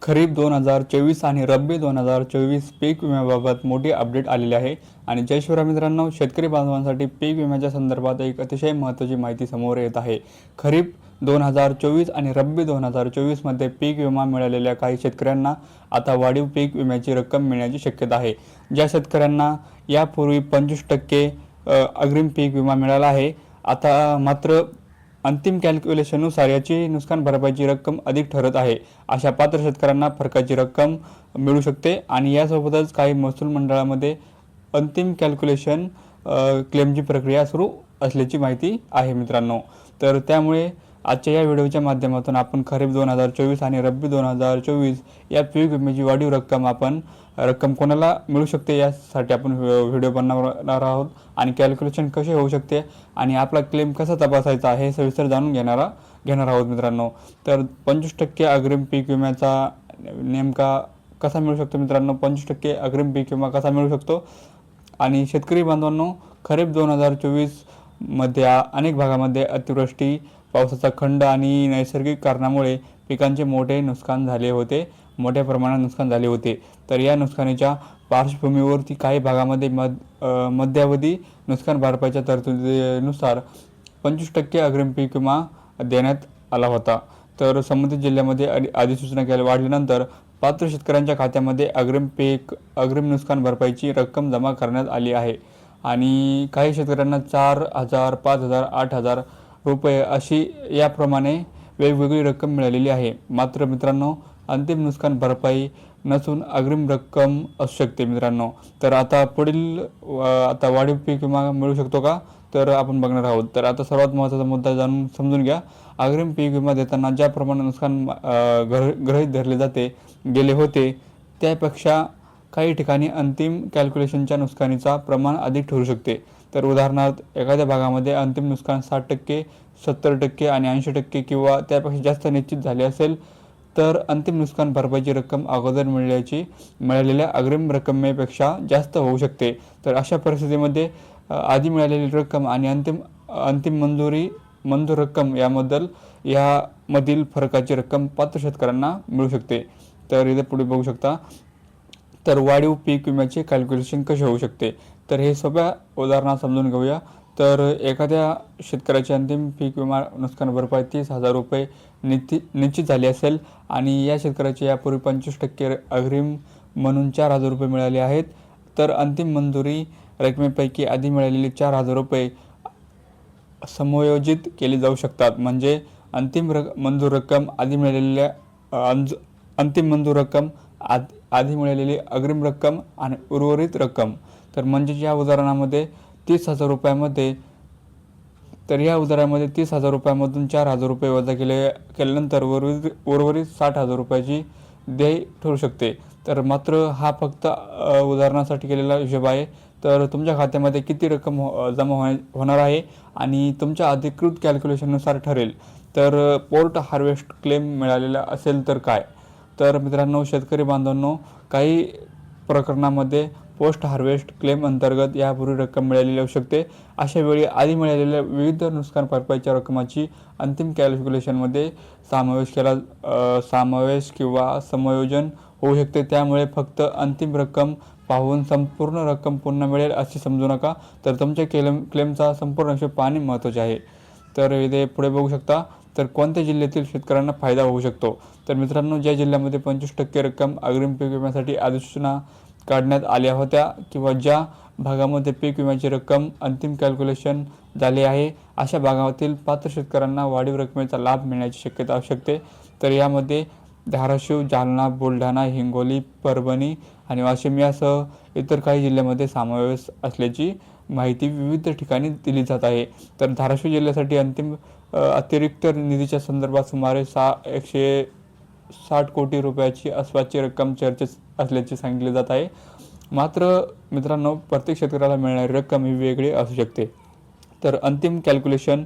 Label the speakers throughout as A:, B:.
A: खरीप 2024 आणि रब्बी 2024 पीक विम्याबाबत मोठी अपडेट आलेली आहे. आणि जय शिवराय मित्रांनो, शेतकरी बांधवांसाठी पीक विम्याच्या संदर्भात एक अतिशय महत्त्वाची माहिती समोर येत आहे. खरीप 2024 आणि रब्बी 2024 मध्ये पीक विमा मिळालेल्या काही शेतकऱ्यांना आता वाढीव पीक विम्याची रक्कम मिळण्याची शक्यता आहे. ज्या शेतकऱ्यांना यापूर्वी 25% अग्रिम पीक विमा मिळाला आहे, आता मात्र अंतिम कॅल्क्युलेशननुसार याची नुकसान भरपाईची रक्कम अधिक ठरत आहे. अशा पात्र शेतकऱ्यांना फरकाची रक्कम मिळू शकते. आणि यासोबतच काही महसूल मंडळामध्ये अंतिम कॅल्क्युलेशन क्लेमची प्रक्रिया सुरू असल्याची माहिती आहे मित्रांनो. तर त्यामुळे आजच्या या व्हिडिओच्या माध्यमातून आपण खरीप 2024 आणि रब्बी 2024 या पीक विम्याची वाढीव रक्कम कोणाला मिळू शकते यासाठी आपण व्हिडिओ बनवणार आहोत. आणि कॅल्क्युलेशन कसे होऊ शकते आणि आपला क्लेम कसा तपासायचा हे सविस्तर जाणून घेणार आहोत मित्रांनो. तर 25% अग्रिम पीक विम्याचा नेमका कसा मिळू शकतो मित्रांनो, 25% अग्रिम पीक विमा कसा मिळू शकतो. आणि शेतकरी बांधवांनो, खरीप 2024 मध्ये अनेक भागामध्ये अतिवृष्टी, पावसाचा खंड आणि नैसर्गिक कारणामुळे पिकांचे मोठ्या प्रमाणात नुकसान झाले होते. तर या नुकसानीच्या पार्श्वभूमीवरती काही भागामध्ये मध्यावधी नुकसान भरपाईच्या तरतुदीनुसार 25% अग्रिम पीक विमा देण्यात आला होता. तर संबंधित जिल्ह्यामध्ये अधिसूचना वाढल्यानंतर पात्र शेतकऱ्यांच्या खात्यामध्ये अग्रिम नुकसान भरपाईची रक्कम जमा करण्यात आली आहे. आणि काही शेतकऱ्यांना 4,000, 5,000, 8,000 रुपये अशी याप्रमाणे वेगवेगळी रक्कम मिळालेली आहे. मात्र मित्रांनो, अंतिम नुकसान भरपाई नसून अग्रिम रक्कम असू शकते मित्रांनो. तर आता वाढीव पीक विमा मिळू शकतो का, तर आपण बघणार आहोत. तर आता सर्वात महत्त्वाचा मुद्दा समजून घ्या. अग्रिम पीक विमा देताना ज्याप्रमाणे नुकसान गृहीत धरले गेले होते, त्यापेक्षा काही ठिकाणी अंतिम कॅल्क्युलेशनच्या नुकसानीचा प्रमाण अधिक ठरू शकते. तर उदाहरणार्थ, एखाद्या भागामध्ये अंतिम नुकसान 60%, 70% आणि 80% किंवा त्यापेक्षा जास्त निश्चित झाले असेल, तर अंतिम नुकसान भरपाईची रक्कम अगोदर मिळालेल्या अग्रिम रकमेपेक्षा जास्त होऊ शकते. तर अशा परिस्थितीमध्ये आधी मिळालेली रक्कम आणि अंतिम मंजूर रक्कम यामधील फरकाची रक्कम पात्र शेतकऱ्यांना मिळू शकते. तर इथे पुढे बघू शकता. तर वाढीव पीक विम्याचे कॅल्क्युलेशन कसे होऊ शकते, तर हे सोप्या उदाहरणात समजून घेऊया. तर एखाद्या शेतकऱ्याची अंतिम पीक विमा नुकसान भरपाई 30,000 रुपये निश्चित झाली असेल आणि या शेतकऱ्याचे यापूर्वी 25% अग्रिम म्हणून 4,000 रुपये मिळाले आहेत, तर अंतिम मंजुरी रकमेपैकी आधी मिळालेले 4,000 रुपये समायोजित केले जाऊ शकतात. म्हणजे अंतिम मंजूर रक्कम आधी मिळालेली अग्रिम रक्कम आणि उर्वरित रक्कम. तर म्हणजे या उदाहरणामध्ये 30,000 रुपयामध्ये, तर या उदाहरणामध्ये 30,000 रुपयामधून 4,000 रुपये वजा केल्यानंतर उर्वरित 60,000 रुपयाची देय ठरू शकते. तर मात्र हा फक्त उदाहरणासाठी केलेला हिशोब आहे. तर तुमच्या खात्यामध्ये किती रक्कम जमा होणार आहे आणि तुमच्या अधिकृत कॅल्क्युलेशननुसार ठरेल. तर पोस्ट हार्वेस्ट क्लेम मिळालेला असेल तर काय, तर मित्रांनो, शेतकरी बांधवांनो, काही प्रकरणामध्ये पोस्ट हार्वेस्ट क्लेम अंतर्गत यापूर्वी रक्कम मिळालेली असू शकते. अशा वेळी आधी मिळालेल्या विविध नुकसान भरपाईच्या रकमाची अंतिम कॅल्क्युलेशनमध्ये समावेश किंवा समायोजन होऊ शकते. त्यामुळे फक्त अंतिम रक्कम पाहून संपूर्ण रक्कम पुन्हा मिळेल असे समजू नका. तर तुमच्या क्लेमचा संपूर्ण हिशोब पाहणे महत्त्वाचे आहे. तर इथे पुढे बघू शकता. तर कोणत्या जिल्ह्यातील शेतकऱ्यांना फायदा होऊ शकतो, तर मित्रांनो, ज्या जिल्ह्यामध्ये 25% रक्कम अग्रिम पीक विम्यासाठी अधिसूचना काढण्यात आल्या होत्या किंवा ज्या भागामध्ये पीक विम्याची रक्कम अंतिम कॅल्क्युलेशन झाले आहे, अशा भागातील पात्र शेतकऱ्यांना वाढीव रकमेचा लाभ मिळण्याची शक्यता असू शकते. तर यामध्ये धाराशिव, जालना, बुलढाणा, हिंगोली, परभणी आणि वाशिम यासह इतर काही जिल्ह्यामध्ये समावेश असल्याची माहिती विविध ठिकाणी दिली जात आहे. तर धाराशिव जिल्ह्यासाठी अतिरिक्त निधीच्या संदर्भात सुमारे 160 कोटी रुपयाची आसपासची रक्कम चर्चेत असल्याचे सांगितले जात आहे. मात्र मित्रांनो, प्रत्येक शेतकऱ्याला मिळणारी रक्कम ही वेगळी असू शकते. तर अंतिम कॅल्क्युलेशन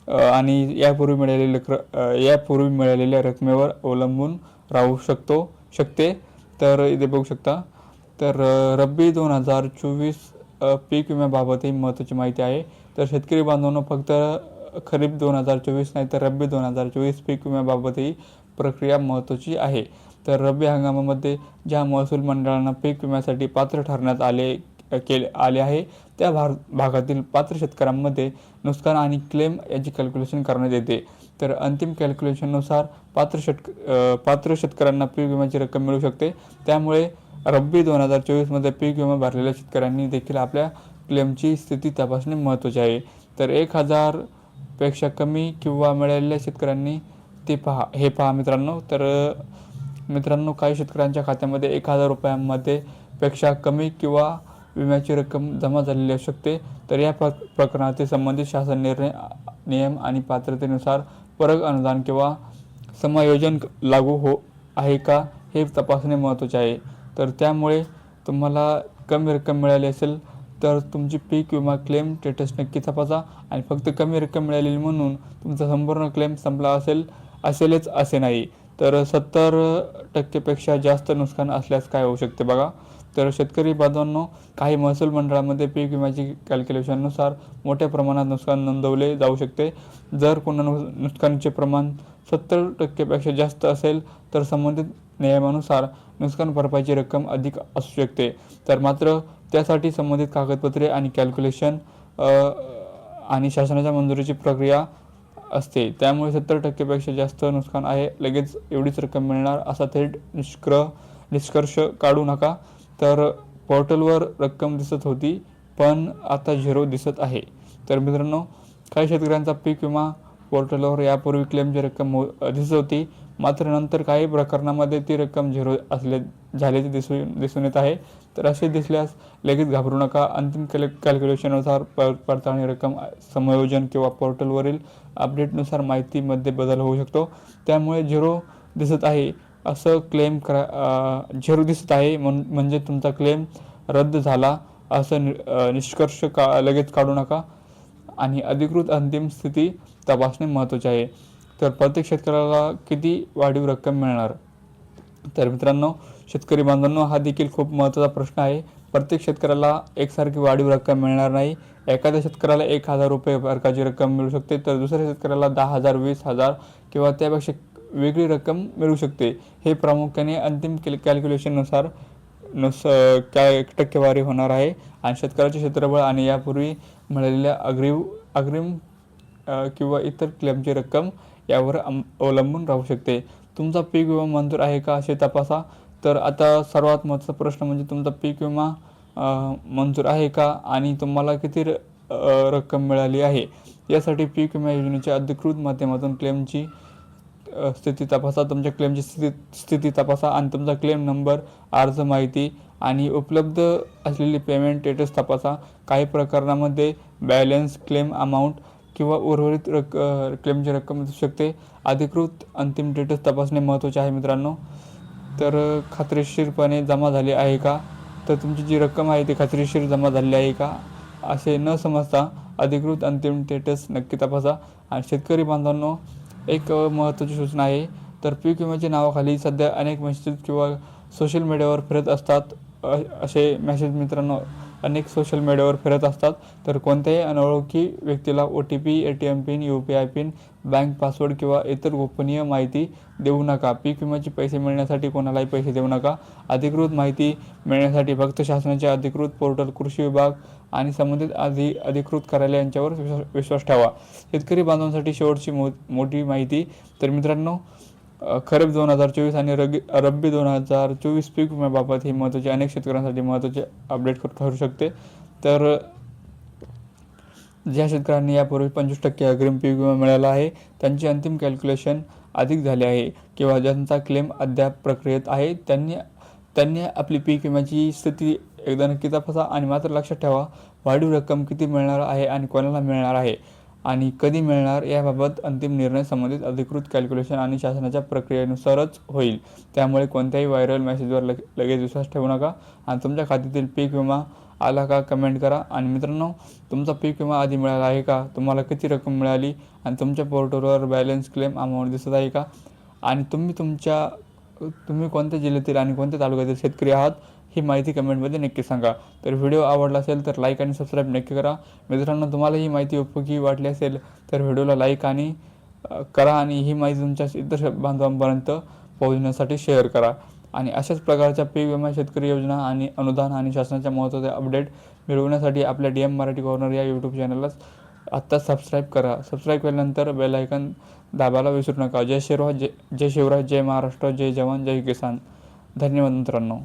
A: आणि यापूर्वी मिळालेल्या रकमेवर अवलंबून राहू शकते. तर इथे बघू शकता. तर रब्बी 2024 पीक विम्याबाबतही महत्त्वाची माहिती आहे. तर शेतकरी बांधवांनो, फक्त खरीप 2024 नाही तर रब्बी 2024 पीक विम्याबाबतही प्रक्रिया महत्त्वाची आहे. तर रब्बी हंगामामध्ये ज्या महसूल मंडळांना पीक विम्यासाठी पात्र ठरण्यात आले आहे त्या भागातील पात्र शेतकऱ्यांमध्ये नुकसान आणि क्लेम याची कॅल्क्युलेशन करण्यात येते. तर अंतिम कॅल्क्युलेशननुसार पात्र शेतकऱ्यांना पीक विम्याची रक्कम मिळू शकते. त्यामुळे रब्बी 2024मध्ये पीक विमा भरलेल्या शेतकऱ्यांनी देखील आपल्या क्लेमची स्थिती तपासणे महत्त्वाचे आहे. तर 1000 पेक्षा कमी किंवा मिळालेल्या शेतकऱ्यांनी हे पहा मित्रांनो. तर मित्रांनो, काही शेतकऱ्यांच्या खात्यामध्ये 1000 रुपयांमध्ये पेक्षा कमी किंवा विम्याची रक्कम जमा झालेली असू शकते. तर या प्रकरणातील संबंधित शासन नियम आणि पात्रतेनुसार परत अनुदान किंवा समायोजन लागू आहे का हे तपासणे महत्त्वाचे आहे. तर त्यामुळे तुम्हाला कमी रक्कम मिळाली असेल तर तुमची पीक विमा क्लेम स्टेटस नक्की तपासा. आणि फक्त कमी रक्कम मिळालेली म्हणून तुमचा संपूर्ण क्लेम संपला असेलच असे नाही. तर 70% जास्त नुकसान असल्यास काय होऊ शकते बघा. तर शेतकरी बांधवांनो, काही महसूल मंडळामध्ये पीक विम्याची कॅल्क्युलेशननुसार मोठ्या प्रमाणात नुकसान नोंदवले जाऊ शकते. जर कोणा नुकसानीचे प्रमाण 70%पेक्षा जास्त असेल तर संबंधित नियमानुसार नुकसान भरपाईची रक्कम अधिक असू शकते. तर मात्र त्यासाठी संबंधित कागदपत्रे आणि कॅल्क्युलेशन आणि शासनाच्या मंजुरीची प्रक्रिया असते. त्यामुळे 70%पेक्षा जास्त नुकसान आहे, लगेच एवढीच रक्कम मिळणार असा थेट निष्कर्ष काढू नका. तर पोर्टलवर रक्कम दिसत होती पण आता 0 दिसत आहे. तर मित्रांनो, काही शेतकऱ्यांचा पीक विमा पोर्टलवर यापूर्वी क्लेमची रक्कम दिसत होती, मात्र नंतर काही प्रकरणामध्ये ती रक्कम 0 झाल्याचे दिसून येत आहे. तर असे दिसल्यास लगेच घाबरू नका. अंतिम कॅल्क्युलेशननुसार पडताळणी रक्कम समायोजन किंवा पोर्टलवरील अपडेटनुसार माहितीमध्ये बदल होऊ शकतो. त्यामुळे 0 दिसत आहे असं क्लेम करा. 0 दिसत आहे म्हणजे तुमचा क्लेम रद्द झाला असं निष्कर्ष लगेच काढू नका. आणि अधिकृत अंतिम स्थिती तपासणे महत्त्वाचे आहे. तर प्रत्येक शेतकऱ्याला किती वाढीव रक्कम मिळणार? तर मित्रांनो, शेतकरी बांधवांनो, हा देखील खूप महत्त्वाचा प्रश्न आहे. प्रत्येक शेतकऱ्याला एकसारखी वाढीव रक्कम मिळणार नाही. एखाद्या शेतकऱ्याला 1000 रुपये फरकाची रक्कम मिळू शकते, तर दुसऱ्या शेतकऱ्याला 10,000, 20,000 किंवा त्यापेक्षा वेगळी रक्कम मिळू शकते. हे प्रामुख्याने अंतिम कॅल्क्युलेशननुसार काय टक्केवारी होणार आहे आणि शेतकऱ्याचे क्षेत्रफळ आणि यापूर्वी मिळालेल्या अग्रिम किंवा इतर क्लेमची रक्कम यावर अवलंबून राहू शकते. तुमचा पीक विमा मंजूर आहे का असे तपासा. तर आता सर्वात महत्त्वाचा प्रश्न म्हणजे तुमचा पीक विमा मंजूर आहे का आणि तुम्हाला किती रक्कम मिळाली आहे. यासाठी पीक विमा योजनेच्या अधिकृत माध्यमातून क्लेमची स्थिती तपासा. तुमच्या क्लेमची स्थिती तपासा आणि तुमचा क्लेम नंबर, अर्ज माहिती आणि उपलब्ध असलेली पेमेंट स्टेटस तपासा. काही प्रकरणामध्ये बॅलन्स, क्लेम अमाऊंट किंवा उर्वरित क्लेमची रक्कम असू शकते. अधिकृत अंतिम स्टेटस तपासणे महत्त्वाचे आहे मित्रांनो. तर खात्रीशीरपणे जमा झाली आहे का, तर तुमची जी रक्कम आहे ती खात्रीशीर जमा झालेली आहे का असे न समजता अधिकृत अंतिम स्टेटस नक्की तपासा. आणि शेतकरी बांधवांनो, एक महत्त्वाची सूचना आहे. तर पीक विम्याच्या नावाखाली सध्या अनेक मेसेज किंवा सोशल मीडियावर फिरत असतात. असे मेसेज मित्रांनो अनेक सोशल मीडियावर फिरत असतात. तर कोणत्याही अनोळखी व्यक्तीला OTP, ATM pin, UPI pin, bank password किंवा इतर गोपनीय माहिती देऊ नका. पीक विम्याचे पैसे मिळण्यासाठी कोणालाही पैसे देऊ नका. अधिकृत माहिती मिळण्यासाठी फक्त शासनाचे अधिकृत पोर्टल, कृषी विभाग आणि संबंधित अधिकृत कार्यालय यांच्यावर विश्वास ठेवा. शेतकरी बांधवांसाठी शेवटची मोठी माहिती. तर मित्रांनो, खरीप 2024 आणि रब्बी 2024 पीक विम्याबाबत ही महत्त्वाची, अनेक शेतकऱ्यांसाठी महत्त्वाचे अपडेट ठरू शकते. तर ज्या शेतकऱ्यांनी यापूर्वी 25% अग्रिम पीक विमा मिळाला आहे त्यांची अंतिम कॅल्क्युलेशन अधिक झाले आहे किंवा ज्यांचा क्लेम अद्याप प्रक्रियेत आहे त्यांनी आपली पीक विम्याची स्थिती एकदा नक्की तपासा. आणि मात्र लक्षात ठेवा, वाढीव रक्कम किती मिळणार आहे आणि कोणाला मिळणार आहे आणि कधी मिळणार याबाबत अंतिम निर्णय संबंधित अधिकृत कॅल्क्युलेशन आणि शासनाच्या प्रक्रियेनुसारच होईल. त्यामुळे कोणत्याही व्हायरल मेसेजवर लगेच विश्वास ठेवू नका. आणि तुमच्या खात्यातील पीक विमा आला का कमेंट करा. आणि मित्रांनो, तुमचा पीक विमा आधी मिळाला आहे का, तुम्हाला किती रक्कम मिळाली आणि तुमच्या पोर्टलवर बॅलन्स, क्लेम अमाऊंट दिसत आहे का, आणि तुम्ही कोणत्या जिल्ह्यातील आणि कोणत्या तालुक्यातील शेतकरी आहात ही माहिती कमेंटमध्ये नक्की सांगा. तर व्हिडिओ आवडला असेल तर लाईक आणि सबस्क्राईब नक्की करा. मित्रांनो, तुम्हाला ही माहिती उपयोगी वाटली असेल तर व्हिडिओला लाईक आणि करा आणि ही माहिती तुमच्या इतर बांधवांपर्यंत पोहोचण्यासाठी शेअर करा. आणि अशाच प्रकारच्या पीक विमा, शेतकरी योजना आणि अनुदान आणि शासनाच्या महत्त्वाचे अपडेट मिळवण्यासाठी आपल्या DM मराठी कॉर्नर या यूट्यूब चॅनलला आत्ता सबस्क्राईब करा. सबस्क्राईब केल्यानंतर बेल आयकॉन दाबायला विसरू नका. जय शिवराय, जय शिवराय, जय महाराष्ट्र, जय जवान, जय किसान. धन्यवाद मित्रांनो.